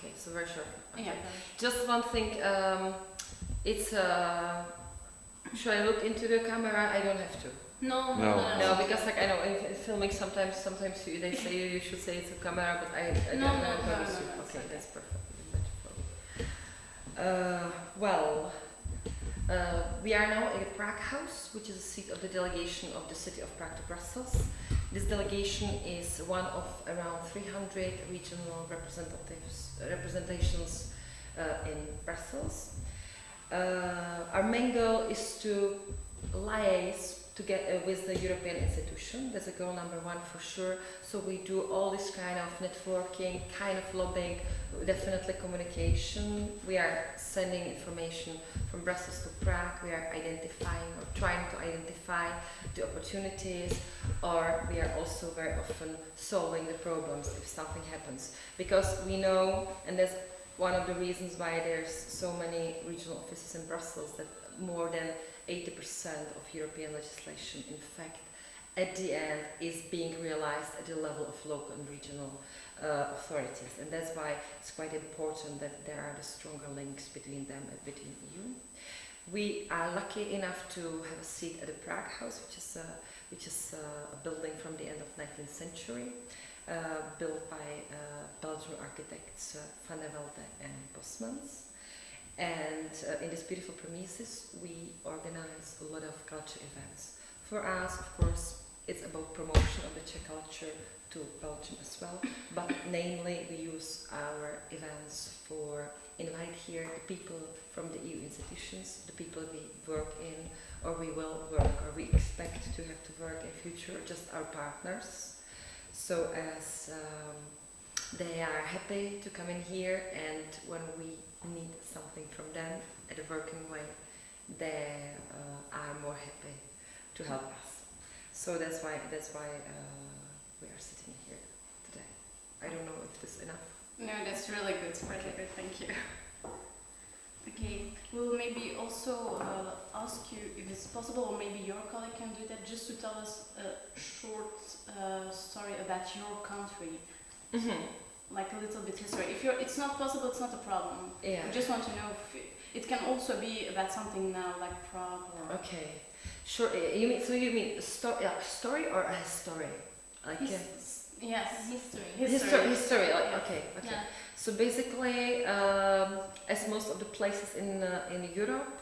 Okay, so very short. Okay. Yeah. Just one thing. It's. Should I look into the camera? I don't have to. No. No, because like I know in filming sometimes they say you should say it's a camera, but I No, don't no, have no, to. no, Okay, it's that's perfect. Well, we are now in the Prague House, which is the seat of the delegation of the city of Prague to Brussels. This delegation is one of around 300 regional representations in Brussels. Our main goal is to liaise with the European institution. That's a goal number one for sure. So we do all this kind of networking, kind of lobbying, definitely communication. We are sending information from Brussels to Prague. We are identifying or trying to identify the opportunities, or we are also very often solving the problems if something happens. Because we know, and that's one of the reasons why there's so many regional offices in Brussels, that more than 80% of European legislation, in fact, at the end is being realized at the level of local and regional authorities. And that's why it's quite important that there are the stronger links between them and between EU. We are lucky enough to have a seat at the Prague House, which is a building from the end of 19th century, built by Belgian architects Van der Velde and Bosmans. And in these beautiful premises, we organize a lot of culture events. For us, of course, it's about promotion of the Czech culture to Belgium as well, but namely we use our events for invite here the people from the EU institutions, the people we work in, or we will work, or we expect to have to work in future, just our partners. So as they are happy to come in here, and when we need something from them at a working way, they are more happy to help us. So that's why we are sitting here today. I don't know if this is enough. No, that's really good, really good, thank you. Okay, we'll maybe also ask you if it's possible, or maybe your colleague can do that, just to tell us a short story about your country. Mm-hmm. Like a little bit history. If it's not possible, it's not a problem. Yeah. We just want to know if it can also be about something now, like Prague or. Okay, sure. You mean a story or a story? Like yes, history. History. Like yeah. Okay. Yeah. So basically, as most of the places in Europe,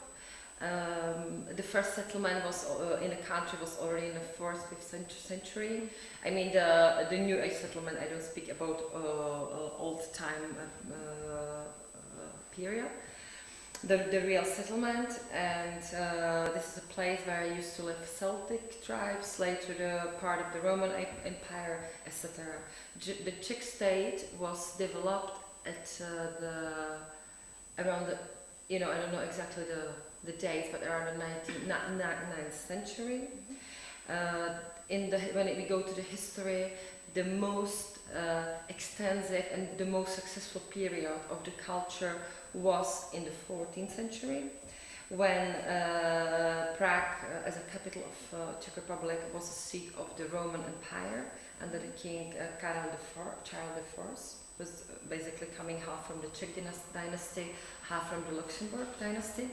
the first settlement was in the country was already in the 4th, 5th century. I mean the New Age settlement. I don't speak about old time period. The real settlement, and this is a place where used to live Celtic tribes, later the part of the Roman Empire, etc. The Czech state was developed at around the, I don't know exactly the dates, but around the 9th century. When we go to the history, the most extensive and the most successful period of the culture was in the 14th century, when Prague, as a capital of Czech Republic, was the seat of the Roman Empire under the king Charles IV, was basically coming half from the Czech dynasty, half from the Luxembourg dynasty.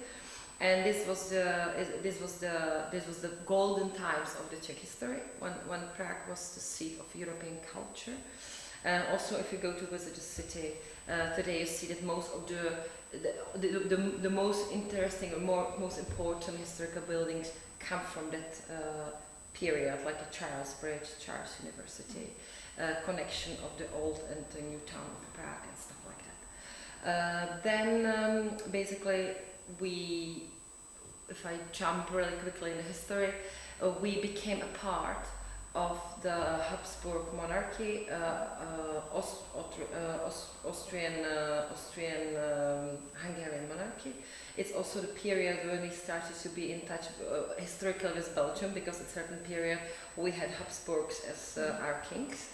And this was the golden times of the Czech history, when Prague was the seat of European culture. And also, if you go to visit the city today, you see that most of the most interesting or most important historical buildings come from that period, like the Charles Bridge, Charles University, connection of the old and the new town of Prague and stuff like that. Then basically, if I jump really quickly in the history, we became a part of the Habsburg monarchy, Austrian-Hungarian monarchy. It's also the period when we started to be in touch historically with Belgium, because at a certain period we had Habsburgs as our kings.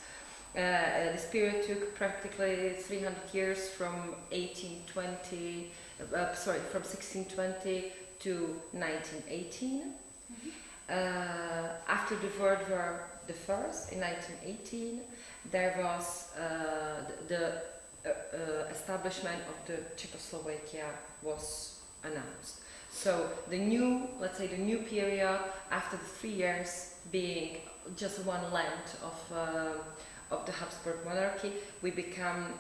This period took practically 300 years, from 1620 to 1918. Mm-hmm. After the World War I in 1918, there was the establishment of the Czechoslovakia was announced. So the new, let's say, the new period after the 3 years being just one land of the Habsburg monarchy, we became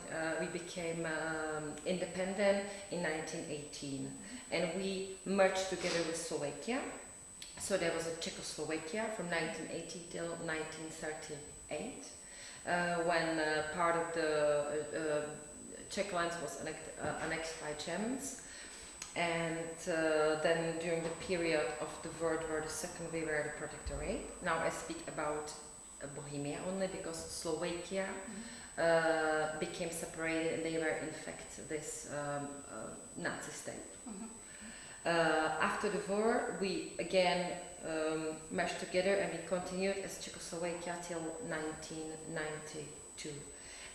independent in 1918, and we merged together with Slovakia. So there was a Czechoslovakia from 1980 till 1938, when part of the Czech lands was annexed by Germans. And then during the period of the World War II, we were the protectorate. Now I speak about Bohemia only because Slovakia became separated, and they were in fact this Nazi state. After the war, we again merged together, and we continued as Czechoslovakia till 1992.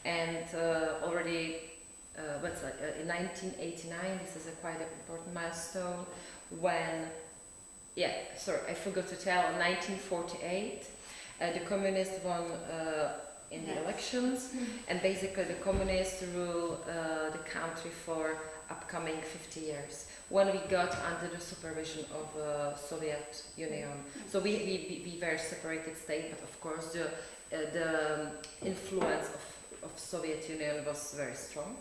And already in 1989, this is a quite important milestone when, I forgot to tell, in 1948, the communists won in the elections, and basically the communists rule the country for upcoming 50 years, when we got under the supervision of Soviet Union. So we were a separated state, but of course the influence of Soviet Union was very strong.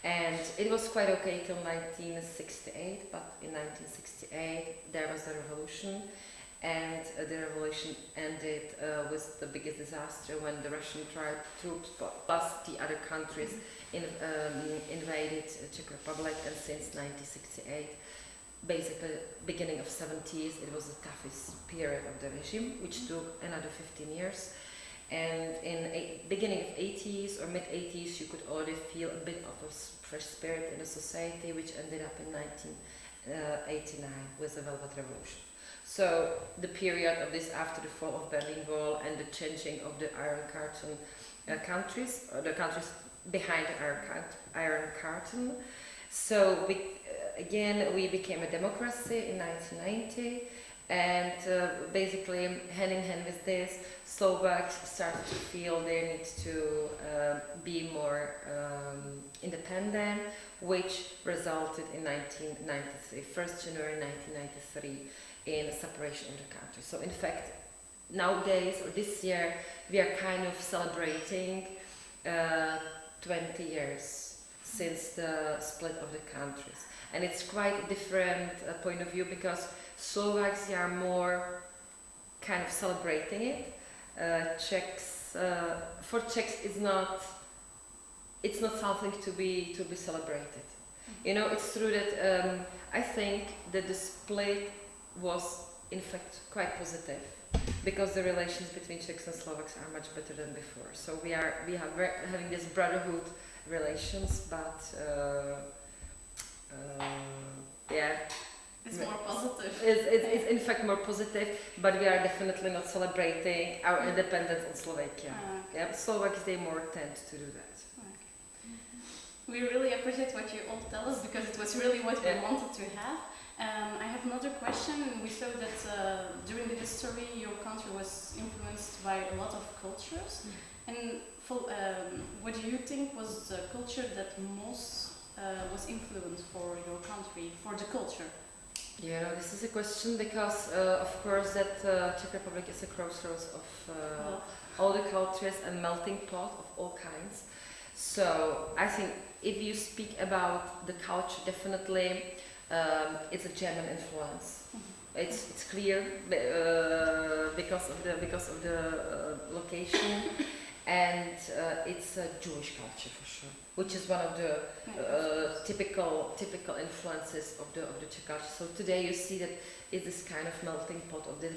And it was quite okay till 1968, but in 1968 there was a revolution, and the revolution ended with the biggest disaster when the Russian troops plus the other countries invaded Czech Republic. And since 1968, basically beginning of 70s, it was the toughest period of the regime, which took another 15 years. And in beginning of 80s or mid 80s, you could already feel a bit of a fresh spirit in the society, which ended up in 1989 with the Velvet Revolution. So the period of this after the fall of Berlin Wall and the changing of the Iron Curtain countries, or the countries behind the Iron Curtain. So we became a democracy in 1990. And basically, hand in hand with this, Slovaks started to feel their need to be more independent, which resulted in 1993, 1st January 1993, in separation of the country. So in fact, nowadays, or this year, we are kind of celebrating 20 years since the split of the countries. And it's quite a different point of view, because Slovaks are more kind of celebrating it. Czechs, for Czechs, it's not something to be celebrated. You know, it's true that I think that the split was in fact quite positive, because the relations between Czechs and Slovaks are much better than before. So we have having this brotherhood relations, but it's more positive. It's in fact more positive, but we are definitely not celebrating our independence in Slovakia. Yeah, Slovaks, they more tend to do that. We really appreciate what you all tell us, because it was really what we wanted to have. I have another question. We saw that during the history, your country was influenced by a lot of cultures. And what do you think was the culture that most was influenced for your country, for the culture? Yeah, this is a question because, of course, that Czech Republic is a crossroads of all the cultures and melting pot of all kinds. So I think if you speak about the culture, definitely it's a German influence. It's clear because of the location, and it's a Jewish culture for sure, which is one of the typical influences of the Czech culture. So today you see that it's this kind of melting pot of this.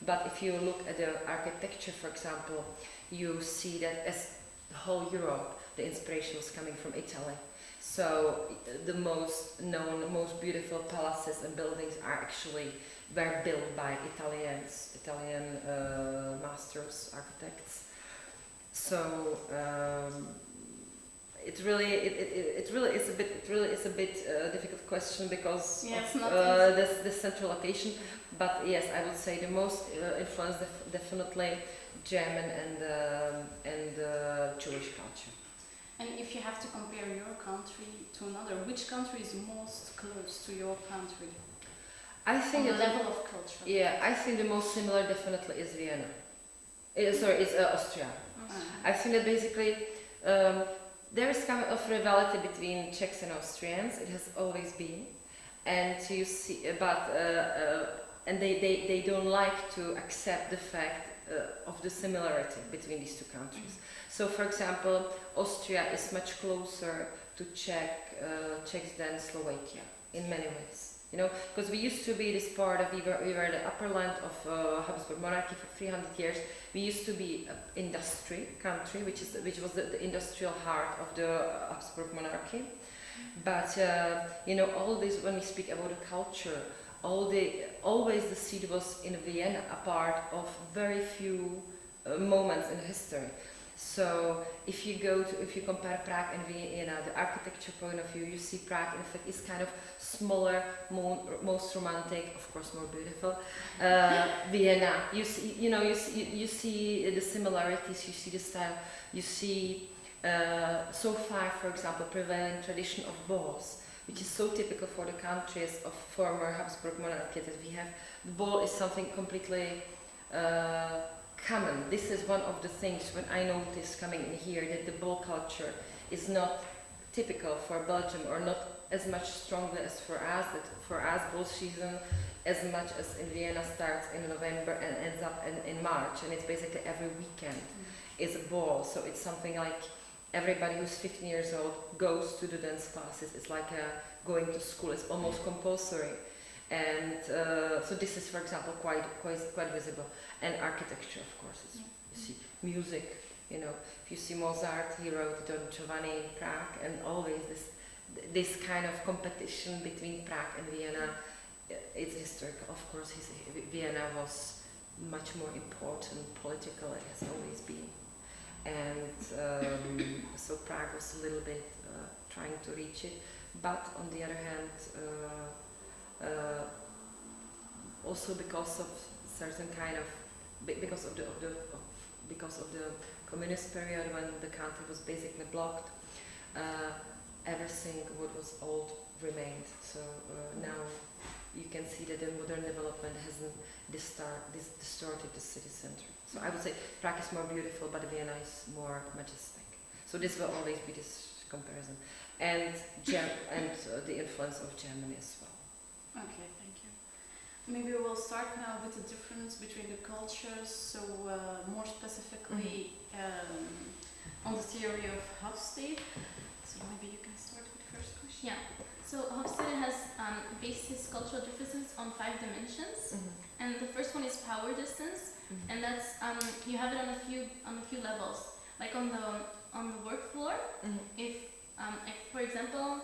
But if you look at the architecture, for example, you see that as the whole Europe, the inspiration was coming from Italy. So the most known, the most beautiful palaces and buildings were built by Italian masters, architects. So it really is a bit difficult question because of the central location. But yes, I would say the most influence definitely German and Jewish culture. And if you have to compare your country to another, which country is most close to your country I on think the that level of culture? yeah, I think the most similar definitely is Vienna. It's Austria. I think that basically there is kind of rivalry between Czechs and Austrians. It has always been, and you see, and they don't like to accept the fact of the similarity between these two countries. So, for example, Austria is much closer to Czechs than Slovakia in many ways. You know, because we used to be this part of, we were the upper land of Habsburg monarchy for 300 years. We used to be an industry country, which was the industrial heart of the Habsburg monarchy. But you know, all this, when we speak about the culture, always the seat was in Vienna, a part of very few moments in history. So if you compare Prague and Vienna, the architecture point of view, you see Prague in fact is kind of smaller, most romantic, of course more beautiful. Vienna, you see the similarities, you see the style, you see so far, for example, prevailing tradition of balls, which is so typical for the countries of former Habsburg monarchy that we have. The ball is something completely common. This is one of the things when I noticed coming in here, that the ball culture is not typical for Belgium, or not as much strongly as for us. That for us, ball season, as much as in Vienna, starts in November and ends up in March, and it's basically every weekend is a ball. So it's something like everybody who's 15 years old goes to the dance classes. It's like going to school. It's almost compulsory. And so this is, for example, quite visible. And architecture, of course, you see music. You know, if you see Mozart, he wrote Don Giovanni in Prague, and always this kind of competition between Prague and Vienna. It's historical, of course. Vienna was much more important, political. It has always been, and so Prague was a little bit trying to reach it. But on the other hand, also because of certain kind of because of the communist period, when the country was basically blocked, everything what was old remained. So now you can see that the modern development hasn't distorted the city center. So I would say Prague is more beautiful, but Vienna is more majestic. So this will always be this comparison, and the influence of Germany as well. Okay, thank you. Maybe we'll start now with the difference between the cultures. So more specifically on the theory of Hofstede. So maybe you can start with the first question. Yeah. So Hofstede has based his cultural differences on 5 dimensions, and the first one is power distance, and that's you have it on a few levels. Like on the work floor, if for example,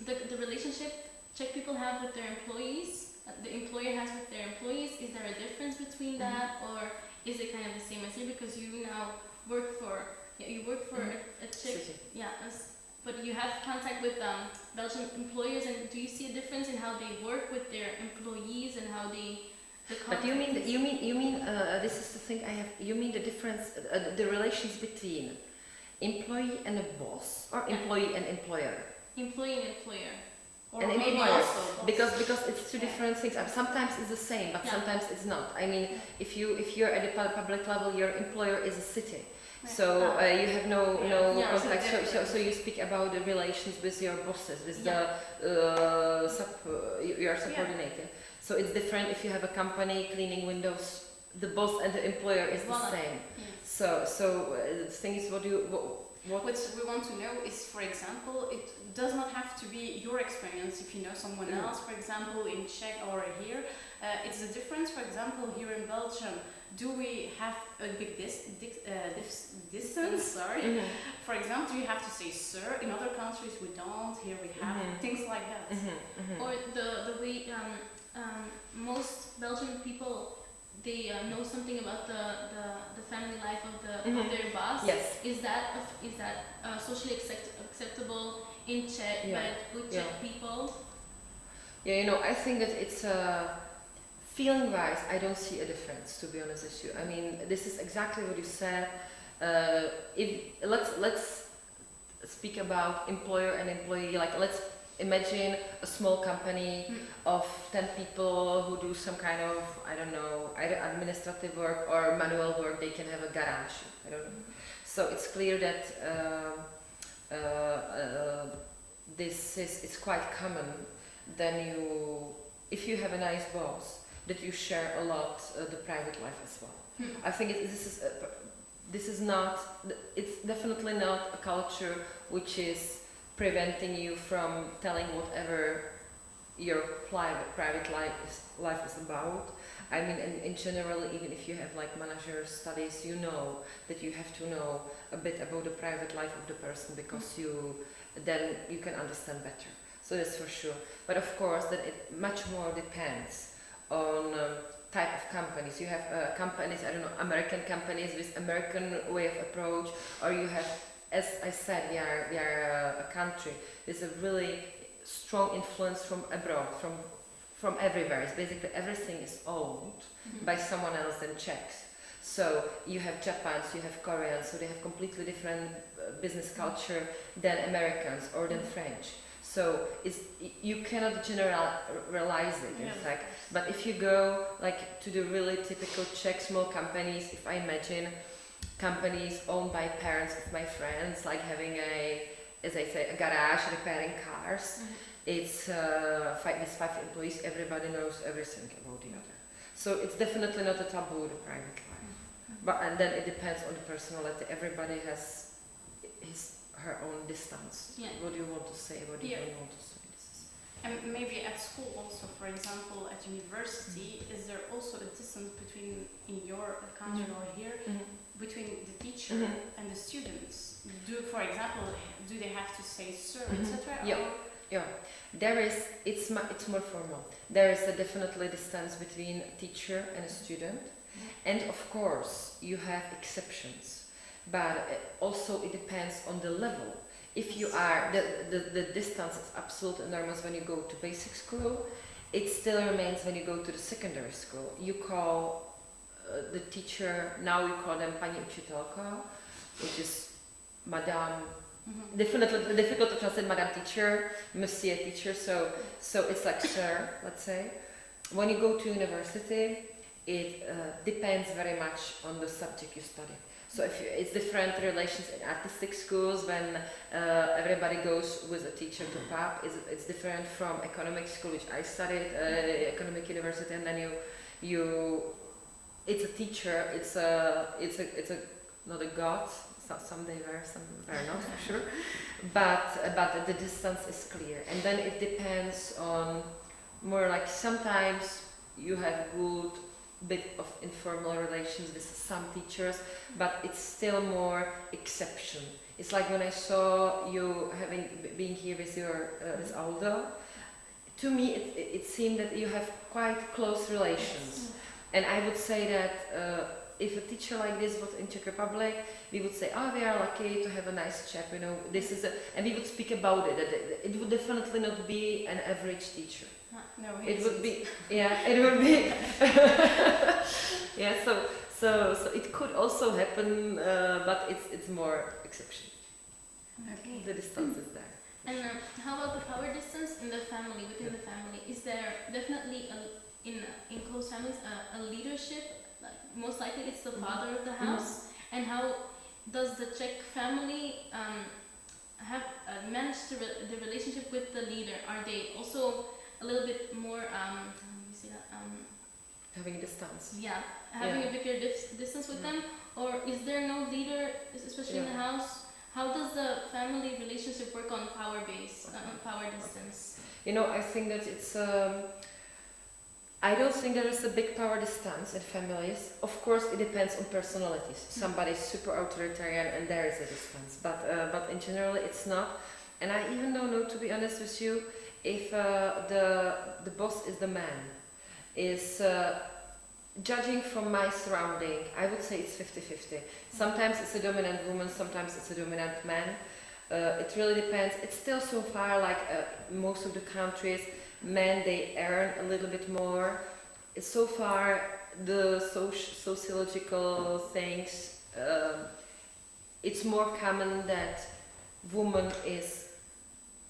the relationship Czech people have with their employees, the employer has with their employees, is there a difference between that, or is it kind of the same as here, because you now work for a Czech, but you have contact with Belgian employers, and do you see a difference in how they work with their employees and how the But you mean this is the thing I have. You mean the difference, the relations between employee and a boss, or employee and employer? Employee and employer. Or and maybe employer, also because it's two different things. Sometimes it's the same, but sometimes it's not. I mean, if you're at the public level, your employer is a city. So you have no contact. So you speak about the relations with your bosses, with you are subordinated. So it's different if you have a company cleaning windows. The boss and the employer is the same. So the thing is, what we want to know is, for example, it does not have to be your experience. If you know someone else, for example, in Czech or here, it's the difference. For example, here in Belgium, do we have a big distance? Sorry. For example, do you have to say sir? In other countries, we don't. Here we have things like that. Or the way most Belgian people, they know something about the family life of their boss. Yes. Is that socially acceptable in Czech, with Czech people? Yeah, you know, I think that it's feeling-wise, I don't see a difference, to be honest with you. I mean, this is exactly what you said. if let's speak about employer and employee. Like let's imagine a small company of 10 people who do some kind of, I don't know, either administrative work or manual work. They can have a garage. I don't know. So it's clear that it's quite common. Then if you have a nice boss, that you share a lot the private life as well. I think this is not. It's definitely not a culture which is preventing you from telling whatever your private life is about. I mean, in general, even if you have like manager studies, you know that you have to know a bit about the private life of the person, because then you can understand better. So that's for sure. But of course, that it much more depends on type of companies. You have companies, I don't know, American companies with American way of approach, or you have, as I said, we are a country with a really strong influence from abroad, from everywhere. It's basically everything is owned by someone else than Czechs. So you have Japans, you have Koreans, so they have completely different business culture than Americans or than French. So you cannot generalize it, in fact. But if you go like to the really typical Czech small companies, if I imagine companies owned by parents of my friends, like having as I say, a garage repairing cars. It's with 5 employees, everybody knows everything about the other. So it's definitely not a taboo, the private life. And then it depends on the personality. Everybody has her own distance. Yeah. What do you want to say? What do you don't want to say? And maybe at school also, for example, at university, is there also a distance between, in your country or here, between the teacher and the students? For example, do they have to say sir, etc.? Yeah, there is. It's more formal. There is definitely distance between a teacher and a student, and of course you have exceptions. But also it depends on the level. If you are the distance is absolutely enormous when you go to basic school. It still remains when you go to the secondary school. You call the teacher, now you call them Pani Učitelka, which is Madame. Definitely difficult to translate Madame teacher, Monsieur teacher. So it's like sir, let's say. When you go to university, it depends very much on the subject you study. So it's different relations in artistic schools when everybody goes with a teacher to pub. It's different from economic school, which I studied, economic university, and then it's a teacher. It's not a god. Some they were, some were not, for sure. But the distance is clear, and then it depends on more like sometimes you have good bit of informal relations with some teachers, but it's still more exception. It's like when I saw you being here with your with Aldo. To me, it seemed that you have quite close relations, and I would say that if a teacher like this was in Czech Republic, we would say, "Oh, we are lucky to have a nice chap." You know, this is and we would speak about it. It would definitely not be an average teacher. No, it would be, it would be, So it could also happen, but it's more exception. Okay. The distance is there. And how about the power distance in the family, within the family? Is there definitely in close families a leadership? Like, most likely it's the father of the house. And how does the Czech family have managed the relationship with the leader? Are they also a little bit more, how do you say that? Having a distance. Yeah, having a bigger distance with them? Or is there no leader, especially in the house? How does the family relationship work on power distance? You know, I think that it's, I don't think there is a big power distance in families. Of course, it depends on personalities. Somebody is super authoritarian and there is a distance, but in general it's not. And I even don't know, to be honest with you, if the boss is the man. Is judging from my surrounding, I would say it's 50-50. Sometimes it's a dominant woman, sometimes it's a dominant man. It really depends. It's still so far like most of the countries, men, they earn a little bit more. So far the sociological things it's more common that woman is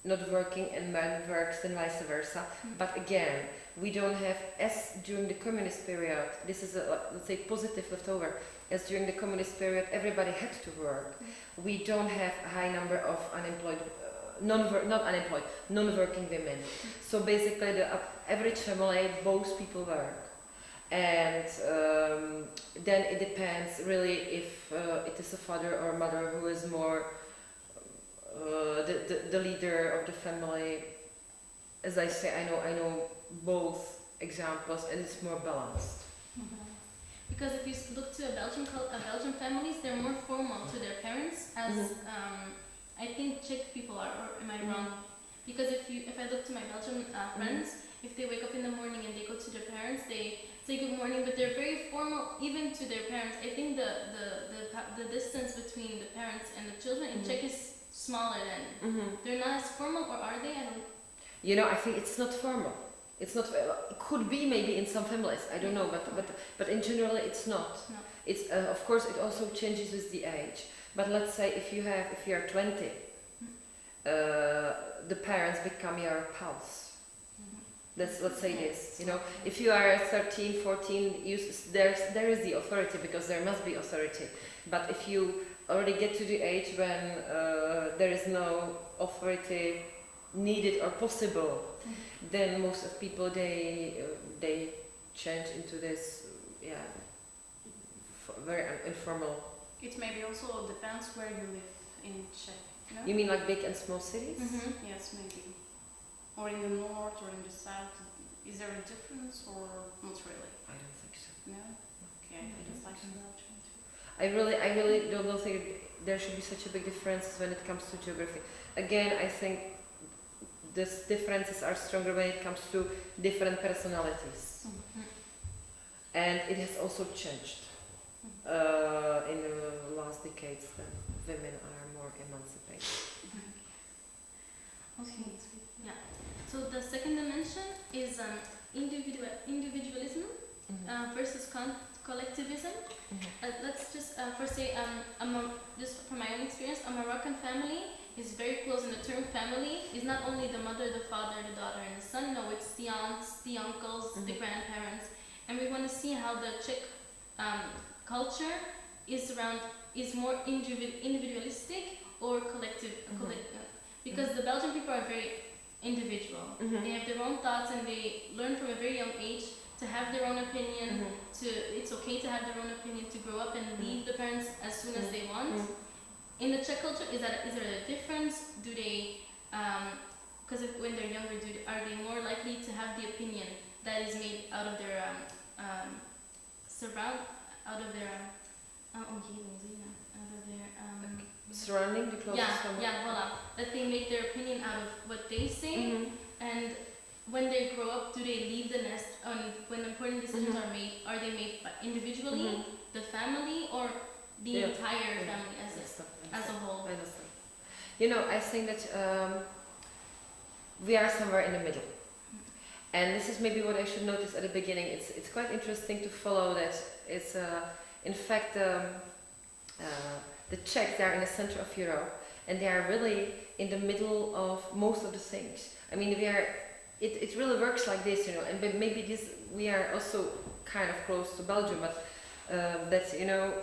not working and man works and vice versa. But again, we don't have, as during the communist period, this is a, let's say, positive leftover, as during the communist period everybody had to work. We don't have a high number of unemployed, non-working women. So basically the average family, both people work. And then it depends really if it is a father or mother who is more the leader of the family. As I say, I know both examples, and it's more balanced. Because if you look to Belgian families, they're more formal to their parents, as I think Czech people are. Or am I wrong? Because if I look to my Belgian friends, if they wake up in the morning and they go to their parents, they say good morning, but they're very formal even to their parents. I think the distance between the parents and the children in Czech is smaller than they're not as formal, or are they? I don't. You know, I think it's not formal. It's not. It could be maybe in some families. I don't know, but in general, it's not. No. It's of course it also changes with the age. But let's say if you are 20, the parents become your pals. Let's say this. You know, if you are 13, 14, there is the authority, because there must be authority. But if you already get to the age when there is no authority needed or possible, then most of people they change into this very informal. It maybe also depends where you live in Czech. No? You mean like big and small cities? Yes, maybe. Or in the north or in the south. Is there a difference or not really? I don't think so. No? Okay, I just like in Belgium too. I really don't think there should be such a big difference when it comes to geography. Again, I think these differences are stronger when it comes to different personalities. And it has also changed in the last decades. That women are more emancipated. Okay. Yeah. So the second dimension is individualism versus collectivism. Let's just first say, just from my own experience, a Moroccan family is very close, and the term family is not only the mother, the father, the daughter, and the son. No, it's the aunts, the uncles, the grandparents, and we want to see how the Czech culture is more individualistic or collective, because the Belgian people are very individual. They have their own thoughts, and they learn from a very young age to have their own opinion. It's okay to have their own opinion, to grow up and leave the parents as soon as they want. In the Czech culture, is there a difference? Do they, because when they're younger, are they more likely to have the opinion that is made out of their surrounding, the closest family? Voila. That they make their opinion out of what they say, and when they grow up, do they leave the nest? When important decisions are they made individually, the family, or the entire family as a whole? I understand. You know, I think that we are somewhere in the middle. And this is maybe what I should notice at the beginning. It's quite interesting to follow that. It's in fact the Czechs, they are in the center of Europe, and they are really in the middle of most of the things. I mean, it really works like this, you know. And maybe we are also kind of close to Belgium, but that's, you know,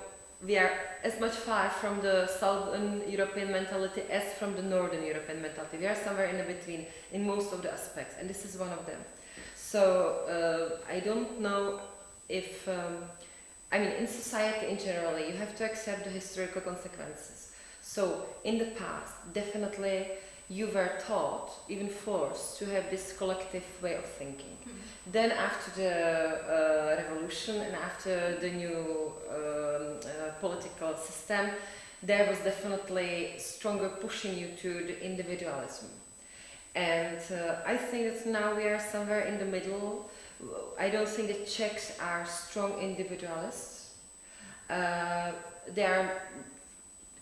we are as much far from the Southern European mentality as from the Northern European mentality. We are somewhere in between in most of the aspects, and this is one of them. So I don't know if, I mean, in society in general, you have to accept the historical consequences. So in the past, definitely you were taught, even forced, to have this collective way of thinking. Then after the revolution and after the new political system, there was definitely stronger pushing you to the individualism. And I think that now we are somewhere in the middle. I don't think the Czechs are strong individualists. They are,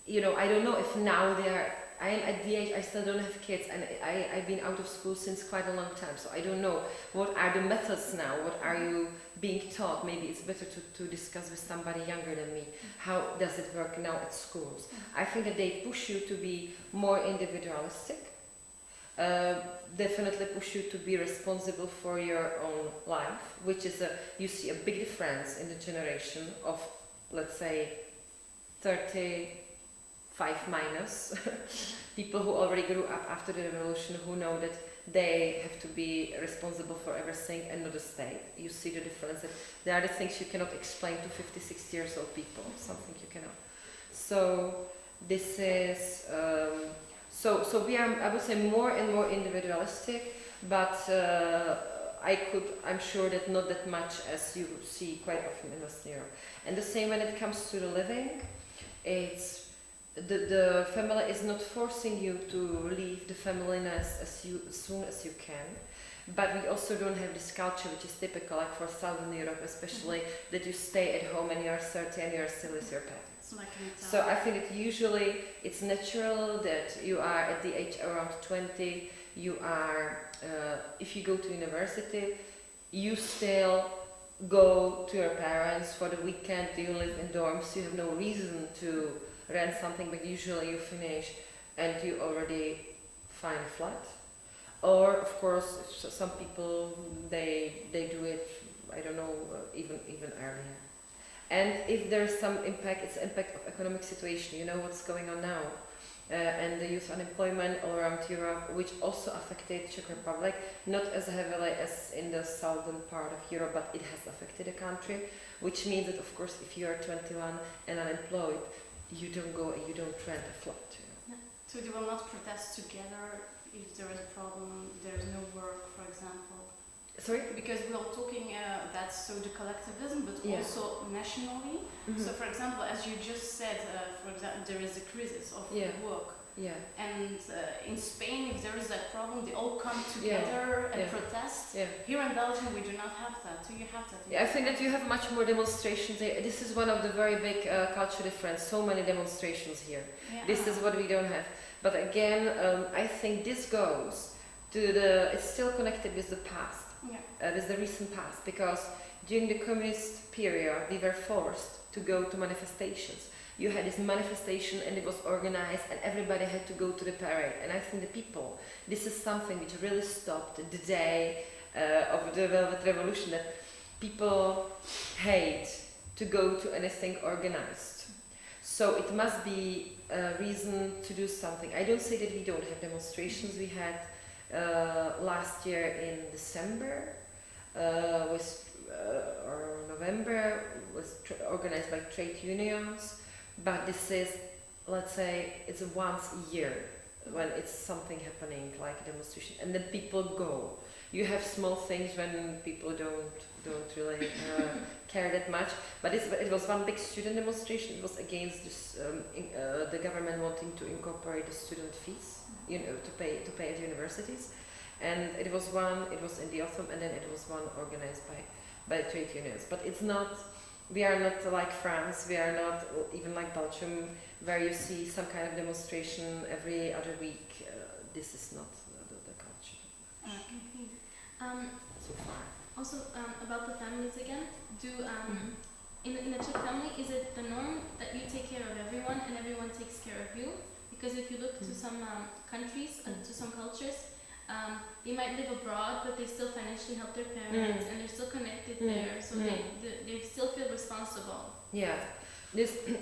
you know, I don't know if now they are I am at the age, I still don't have kids, and I've been out of school since quite a long time, so I don't know what are the methods now, what are you being taught. Maybe it's better to discuss with somebody younger than me. How does it work now at schools? I think that they push you to be more individualistic, definitely push you to be responsible for your own life, which is you see a big difference in the generation of, let's say, 35 minus people who already grew up after the revolution, who know that they have to be responsible for everything and not the state. You see the difference, that there are the things you cannot explain to 50, 60 years old people, something you cannot. So this is, so we are, I would say, more and more individualistic, but I'm sure that not that much as you see quite often in Western Europe. And the same when it comes to the living, it's the family is not forcing you to leave the familyness as soon as you can, but we also don't have this culture which is typical, like for Southern Europe especially, that you stay at home and you are 30 and you are still with your parents. Like so I think that usually it's natural that you are at the age around 20, you are, if you go to university, you still go to your parents for the weekend, you live in dorms, you have no reason to rent something, but usually you finish and you already find a flat. Or of course, some people they do it, I don't know, even earlier. And if there's some impact, it's impact of economic situation. You know what's going on now, and the youth unemployment all around Europe, which also affected Czech Republic, not as heavily as in the southern part of Europe, but it has affected the country. Which means that of course, if you are 21 and unemployed, you don't go and you don't rent a flat. You know? So they will not protest together if there is a problem, there is no work, for example. Sorry? Because we are talking that's so the collectivism, but Yeah. also nationally. Mm-hmm. So, for example, as you just said, for example, there is a crisis of Yeah. work. Yeah. And in Spain, if there is that problem, they all come together and Yeah. protest. Yeah. Here in Belgium, we do not have that. Do you have that? Yeah, I think that you have much more demonstrations. This is one of the very big culture difference. So many demonstrations here. Yeah. This is what we don't have. But again, I think this goes to it's still connected with the past, Yeah. with the recent past, because during the communist period, we were forced to go to manifestations. You had this manifestation and it was organized and everybody had to go to the parade. And I think the people, this is something which really stopped the day of the Velvet Revolution, that people hate to go to anything organized. So it must be a reason to do something. I don't say that we don't have demonstrations. We had last year in December or November, was organized by trade unions. But this is, let's say, it's once a year when it's something happening like a demonstration, and then people go. You have small things when people don't really care that much. But it was one big student demonstration. It was against this, the government wanting to incorporate the student fees, you know, to pay at universities. And it was in the autumn, and then it was one organized by trade unions. But it's not. We are not like France, we are not even like Belgium, where you see some kind of demonstration every other week. This is not the culture. So far. Also, about the families again, in a Czech family, is it the norm that you take care of everyone and everyone takes care of you? Because if you look to some countries, to some cultures, they might live abroad, but they still financially help their parents, and they're still connected there, so they still feel responsible. Yeah,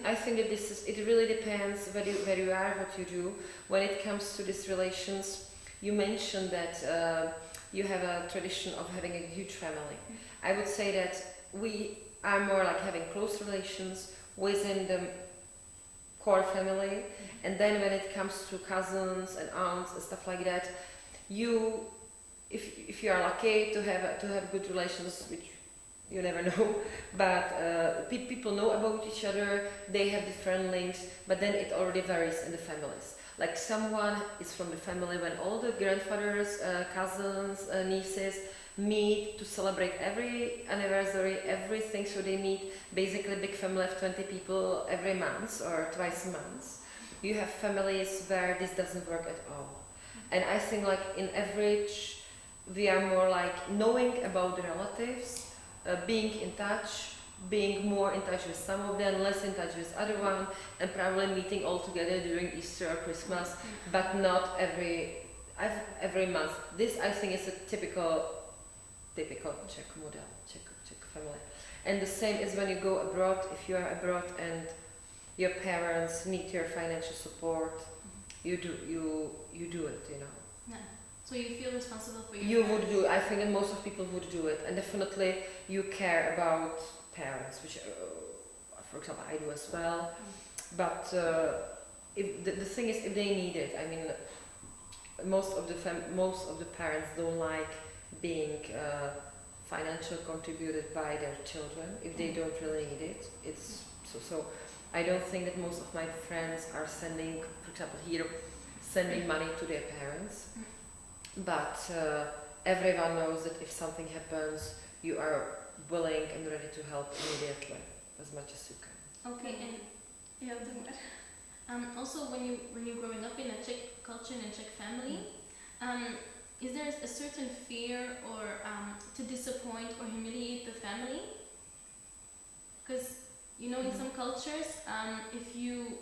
I think that it really depends where you are, what you do. When it comes to these relations, you mentioned that you have a tradition of having a huge family. I would say that we are more like having close relations within the core family, and then when it comes to cousins and aunts and stuff like that, if you are lucky to have good relations, which you never know, but people know about each other, they have different links, but then it already varies in the families. Like someone is from the family when all the grandfathers, cousins, nieces meet to celebrate every anniversary, everything, so they meet basically a big family of 20 people every month or twice a month. You have families where this doesn't work at all. And I think like in average, we are more like knowing about the relatives, being in touch, being more in touch with some of them, less in touch with other one, and probably meeting all together during Easter or Christmas, but not every month. This I think is a typical Czech model, Czech family. And the same is when you go abroad. If you are abroad and your parents need your financial support, you do it, you know. Yeah. So you feel responsible for your You parents. would do. I think that most of people would do it, and definitely you care about parents, which, for example, I do as well. But if the thing is, if they need it, I mean, most of the parents don't like being financially contributed by their children if they don't really need it. It's so. I don't think that most of my friends are sending, for example, here, sending money to their parents. But everyone knows that if something happens, you are willing and ready to help immediately, as much as you can. Okay, and Yeah, doe maar. also when you're growing up in a Czech culture and a Czech family, is there a certain fear or to disappoint or humiliate the family? Because you know, in some cultures, if you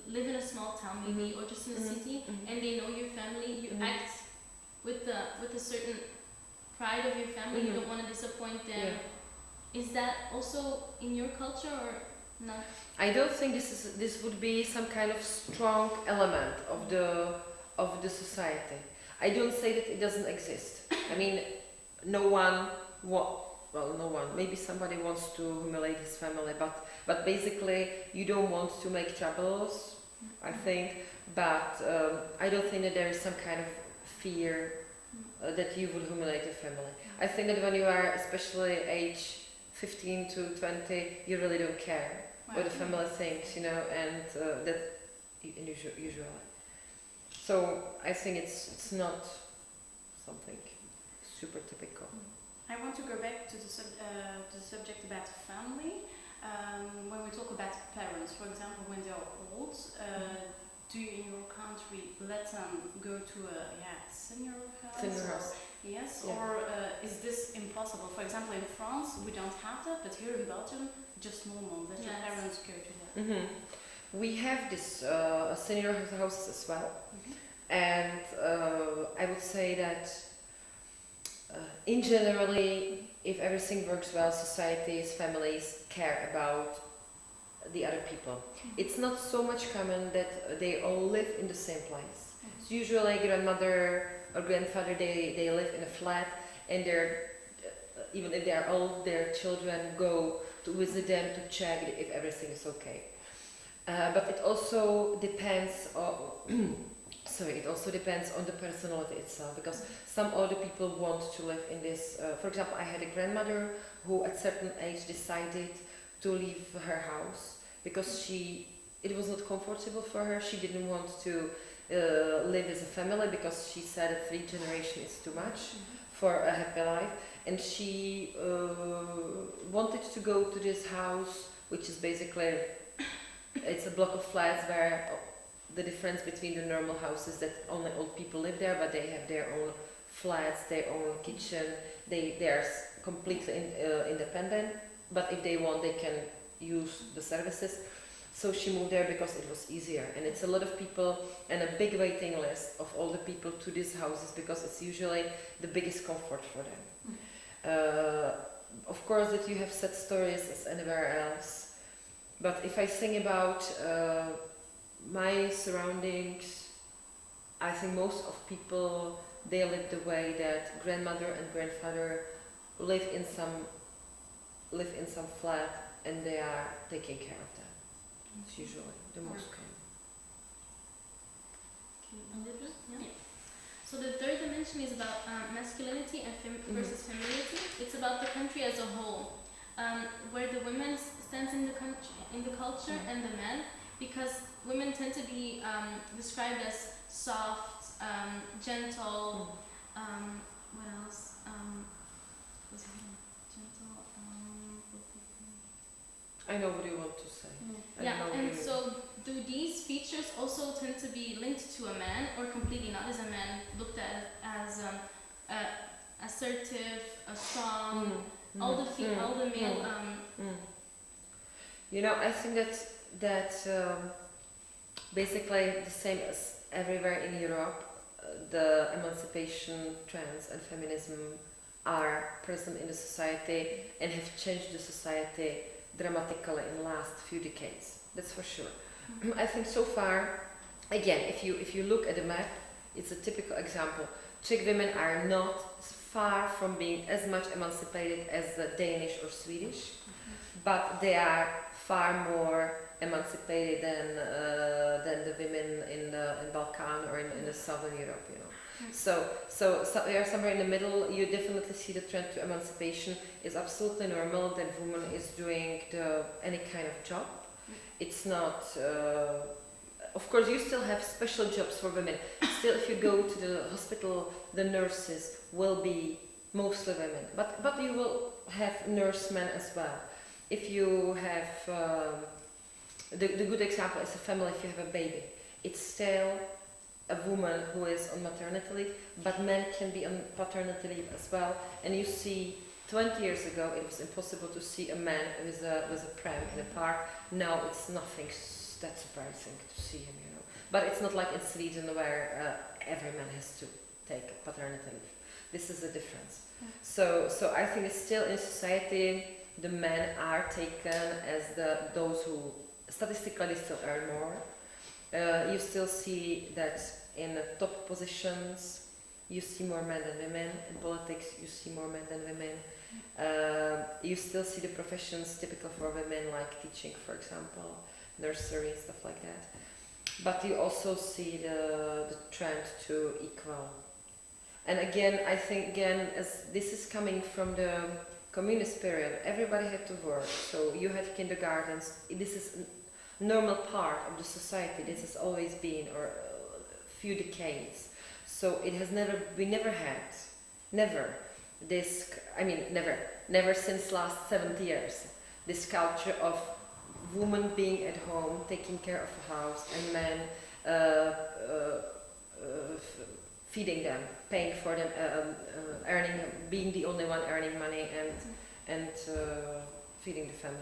live in a small town maybe or just in a city and they know your family, you act with a certain pride of your family. You don't want to disappoint them. Yeah. Is that also in your culture or not? I don't think this would be some kind of strong element of the society. I don't say that it doesn't exist. I mean, no one. Maybe somebody wants to humiliate his family, but basically you don't want to make troubles, I think. But I don't think that there is some kind of fear that you would humiliate your family. I think that when you are especially age 15 to 20, you really don't care what the family thinks, you know, and that usually. So I think it's not something super typical. I want to go back to the subject about family. When we talk about parents, for example, when they are old, do you in your country let them go to a senior house? Senior house. Yes, Yeah. or is this impossible? For example, in France, we don't have that, but here in Belgium, just normal that your parents go to that. We have this senior houses as well, and I would say that in generally, if everything works well, societies, families care about the other people. It's not so much common that they all live in the same place. It's usually grandmother or grandfather, they live in a flat, and they're even if they are old, their children go to visit them to check if everything is okay. But it also depends on it also depends on the personality itself, because some older people want to live in this. For example, I had a grandmother who at certain age decided to leave her house because it was not comfortable for her. She didn't want to live as a family because she said that 3 generations is too much for a happy life, and she wanted to go to this house, which is basically it's a block of flats where the difference between the normal houses that only old people live there, but they have their own flats, their own kitchen. They are completely independent, but if they want, they can use the services. So she moved there because it was easier, and it's a lot of people and a big waiting list of all the people to these houses because it's usually the biggest comfort for them. Of course, that you have sad stories as anywhere else, but if I think about my surroundings, I think most of people, they live the way that grandmother and grandfather live in some flat, and they are taking care of them. It's usually the most common. Yeah. So the third dimension is about masculinity and versus femininity. It's about the country as a whole, where the women stands in the culture and the men, because women tend to be described as soft, gentle. What else? Gentle. I know what you want to say. I Yeah, know what and you mean. so do these features also tend to be linked to a man, or completely not? Is a man looked at as assertive, strong, all the all the male? You know, I think that basically the same as everywhere in Europe, the emancipation trends and feminism are present in the society and have changed the society dramatically in the last few decades. That's for sure. I think so far, again, if you look at the map, it's a typical example. Czech women are not far from being as much emancipated as the Danish or Swedish, but they are far more emancipated than the women in Balkan or in the southern Europe, you know. So we are somewhere in the middle. You definitely see the trend to emancipation is absolutely normal that woman is doing any kind of job. It's not. Of course, you still have special jobs for women. Still, if you go to the hospital, the nurses will be mostly women, but you will have nursemen as well. If you have the good example is a family. If you have a baby, it's still a woman who is on maternity leave, but men can be on paternity leave as well. And you see, 20 years ago, it was impossible to see a man with a pram in a park. Now it's nothing that surprising to see him, you know. But it's not like in Sweden where every man has to take paternity leave. This is a difference. So I think it's still in society the men are taken as those who statistically still earn more. You still see that in top positions you see more men than women. In politics you see more men than women. You still see the professions typical for women, like teaching, for example, nursery, stuff like that. But you also see the trend to equal. And again, I think as this is coming from the communist period, everybody had to work. So you had kindergartens. This is a normal part of the society. This has always been, or a few decades. So it has we never had this. I mean, never since last 70 years. This culture of women being at home, taking care of the house, and men feeding them, paying for them, earning, being the only one earning money and feeding the family.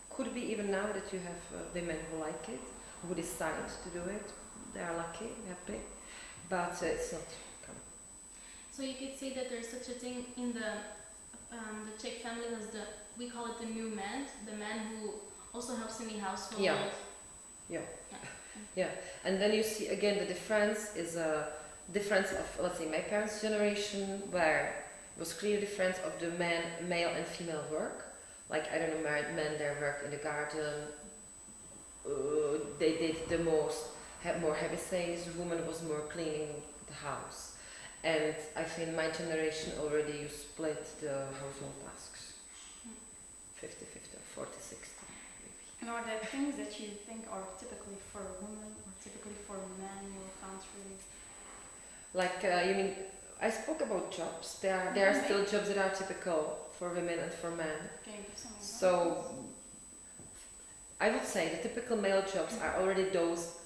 Could be even now that you have women who like it, who decide to do it. They are lucky, happy, but it's not common. So you could say that there's such a thing in the Czech family as we call it the new man, the man who also helps in the household. Yeah. And then you see again the difference is a difference of, let's say, my parents' generation, where it was clear difference of the male and female work. Like, I don't know, men, they worked in the garden, they did the most, had more heavy things, woman was more cleaning the house. And I think my generation already you split the household tasks, 50-50 or 40-60 maybe. And are there things that you think are typically for women or typically for men in your country? Like, you mean, I spoke about jobs. There are still jobs that are typical for women and for men. So I would say the typical male jobs are already those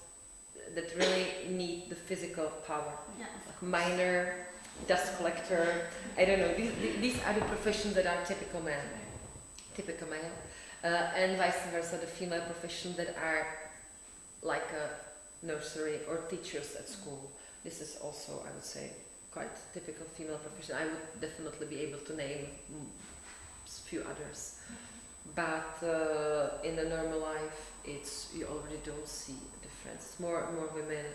that really need the physical power. Yeah. Like miner, dust collector, I don't know. These are the professions that are typical male. And vice versa, the female professions that are like a nursery or teachers at school. This is also, I would say, quite typical female profession. I would definitely be able to name a few others. But in the normal life, you already don't see a difference. It's more women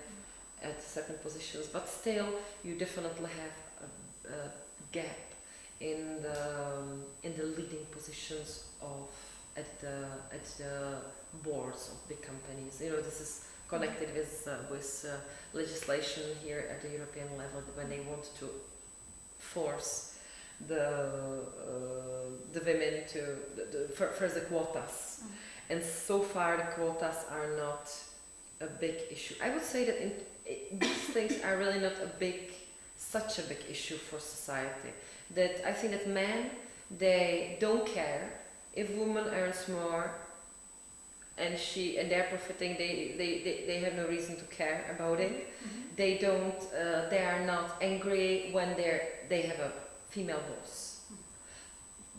at certain positions, but still, you definitely have a gap in the leading positions at the boards of big companies. You know, this is connected with legislation here at the European level when they want to force the women to first the quotas, and so far the quotas are not a big issue. I would say that these things are really not such a big issue for society. That I think that men, they don't care if woman earns more and they're profiting. They have no reason to care about it. Mhm. They don't. They are not angry when they have a female boss.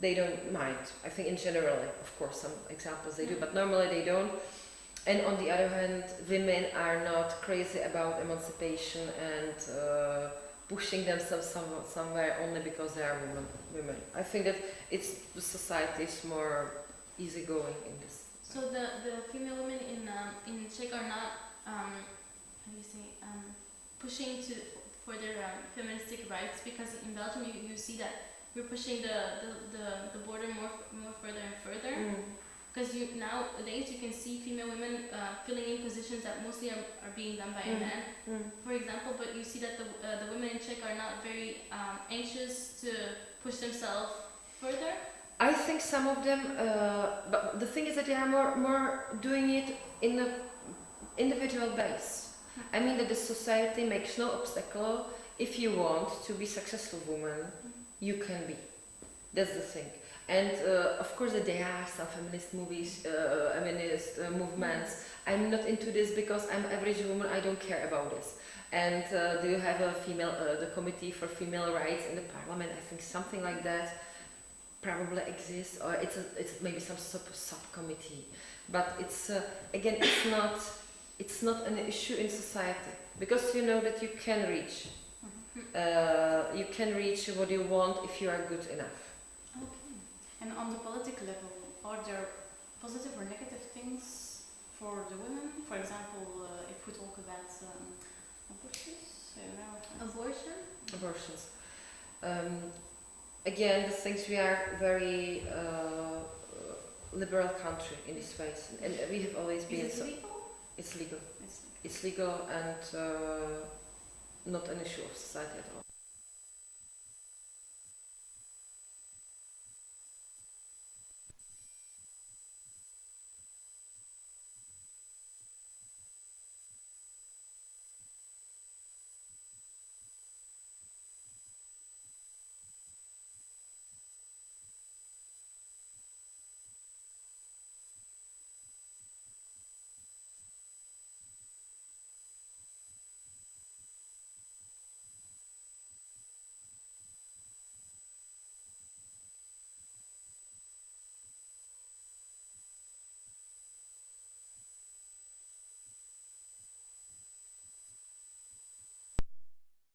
They don't mind. I think in general, of course, some examples they do, but normally they don't. And on the other hand, women are not crazy about emancipation and pushing themselves somewhere only because they are women. I think that the society is more easygoing in this. So the female women in Czech are not how do you say pushing for their feministic rights, because in Belgium you see that we're pushing the border more further and further. Because nowadays you can see female women filling in positions that mostly are being done by a man, for example. But you see that the women in Czech are not very anxious to push themselves further. I think some of them, but the thing is that they are more doing it in an individual base. I mean that the society makes no obstacle. If you want to be successful woman, you can be. That's the thing. And of course that there are some feminist movies, feminist movements. I'm not into this because I'm average woman, I don't care about this. And do you have a female, the Committee for Female Rights in the Parliament? I think something like that probably exists, or it's maybe some subcommittee. But it's again, it's not an issue in society, because you know that you can reach what you want if you are good enough. Okay. And on the political level, are there positive or negative things for the women? For example, if we talk about Abortions. Again, the things, we are very liberal country in this ways, and we have always been. Is it legal? It's legal. It's legal and not an issue of society at all.